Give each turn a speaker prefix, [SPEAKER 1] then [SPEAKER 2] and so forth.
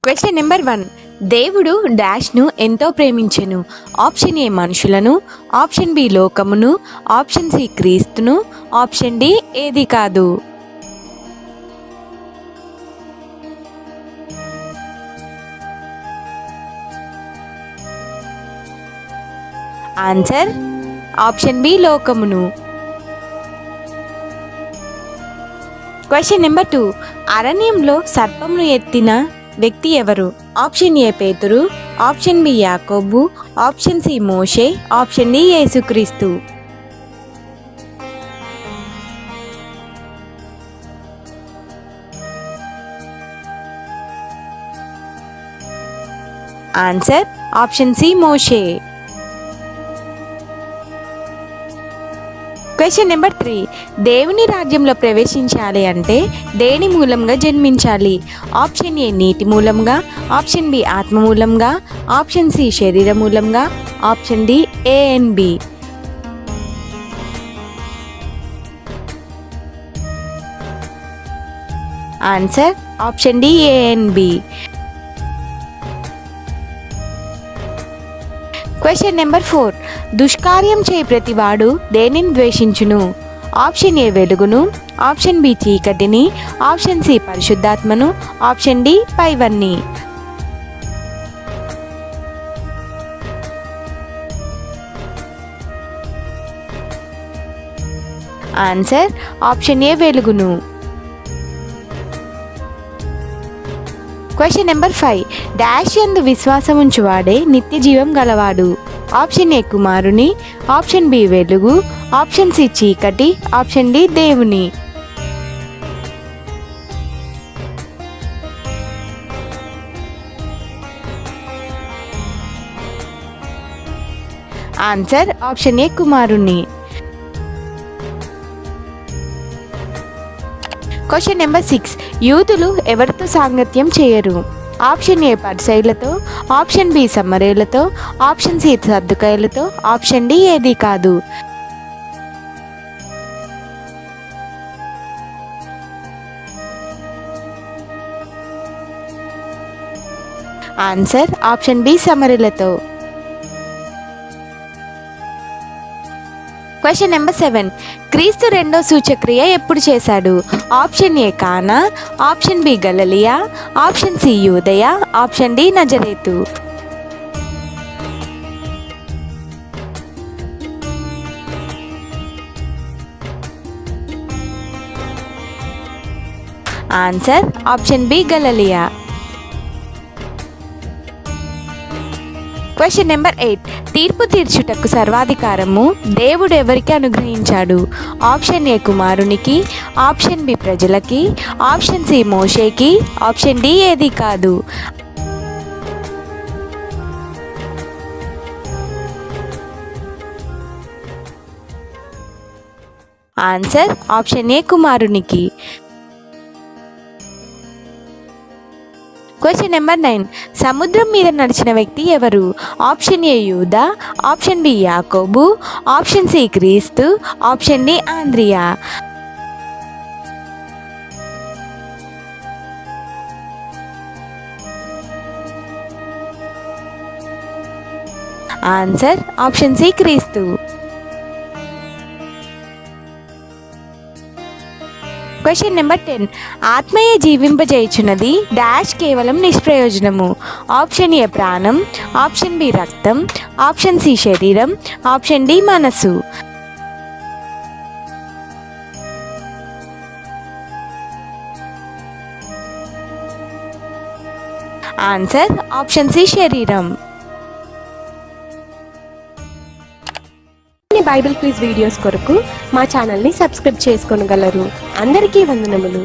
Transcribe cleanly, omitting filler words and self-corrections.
[SPEAKER 1] Question number 1. దేవుడు డాష్ను ఎంతో ప్రేమించెను. Option A మనుషులను, ఆప్షన్ బి లోకమును, ఆప్షన్ సి క్రీస్తును, ఆప్షన్ డి ఏది కాదు. ఆన్సర్ ఆప్షన్ బి లోకమును. Question number 2. అరణ్యంలో సర్పమును ఎత్తిన వ్యక్తి ఎవరు? ఆప్షన్ ఏ పేతురు, ఆప్షన్ బి యాకోబు, ఆప్షన్ సి మోషే, ఆప్షన్ డి యేసుక్రీస్తు. ఆన్సర్ ఆప్షన్ సి మోషే. Question number 3. దేవుని రాజ్యంలో ప్రవేశించాలి అంటే దేని మూలంగా జన్మించాలి? ఆప్షన్ ఏ నీటి మూలంగా, ఆప్షన్ బి ఆత్మ మూలంగా, ఆప్షన్ సి శరీర మూలంగా, option D A and B. Answer option D A and B. Question number 4. దుష్కార్యం చేయి ప్రతివాడు దేనిని ద్వేషించును? ఆప్షన్ ఏ వెలుగును, ఆప్షన్ బి చీకటిని, ఆప్షన్ సి పరిశుద్ధాత్మను, ఆప్షన్ డి పైవన్నీ. ఆన్సర్ ఆప్షన్ ఏ వెలుగును. Question number 5. డాష్ యందు విశ్వాసం ఉంచువాడే నిత్య జీవం గలవాడు. ఆప్షన్ ఏ కుమారుని, ఆప్షన్ బి వెలుగు, ఆప్షన్ సి చీకటి, ఆప్షన్ డి దేవుని. ఆన్సర్ ఆప్షన్ ఏ కుమారుని. Question number 6. యూదులు ఎవరితో సాంగత్యం చేయరు? ఆప్షన్ ఏ పరిసయ్యులతో, ఆప్షన్ బి సమరయులతో, ఆప్షన్ సి సద్దుకాయులతో, ఆప్షన్ డి ఏది కాదు. ఆన్సర్ ఆప్షన్ బి సమరయులతో. Question number 7. క్రీస్తు రెండో సూచక్రియ ఎప్పుడు చేశాడు? ఆప్షన్ ఏ కానా, ఆప్షన్ బి గలిలయ, ఆప్షన్ సి యూదయ, ఆప్షన్ డి నజరేతు. ఆన్సర్ ఆప్షన్ బి గలిలయ. Question number 8. తీర్పు తీర్చుటకు సర్వాధికారము దేవుడు ఎవరికి అనుగ్రహించాడు? ఆప్షన్ ఏ కుమారునికి, ఆప్షన్ బి ప్రజలకి, ఆప్షన్ సి మోషేకి, ఆప్షన్ డి ఏది కాదు. ఆన్సర్ ఆప్షన్ ఏ కుమారునికి. Question number 9. సముద్రం మీద నడిచిన వ్యక్తి ఎవరు? ఆప్షన్ ఏ యూదా, ఆప్షన్ బి యాకోబు, ఆప్షన్ సి క్రీస్తు, ఆప్షన్ డి ఆంద్రియా. ఆన్సర్ ఆప్షన్ సి క్రీస్తు. Question number 10. ఆత్మయే జీవింపజేయుచున్నది డాష్ కేవలం నిష్ప్రయోజనము. ఆప్షన్ ఏ ప్రాణం, ఆప్షన్ బి రక్తం, ఆప్షన్ సి శరీరం, ఆప్షన్ డి మనసు. ఆన్సర్ ఆప్షన్ సి శరీరం.
[SPEAKER 2] బైబిల్ క్విజ్ వీడియోస్ కొరకు మా ఛానల్ని సబ్స్క్రైబ్ చేసుకోగలరు. అందరికీ వందనములు.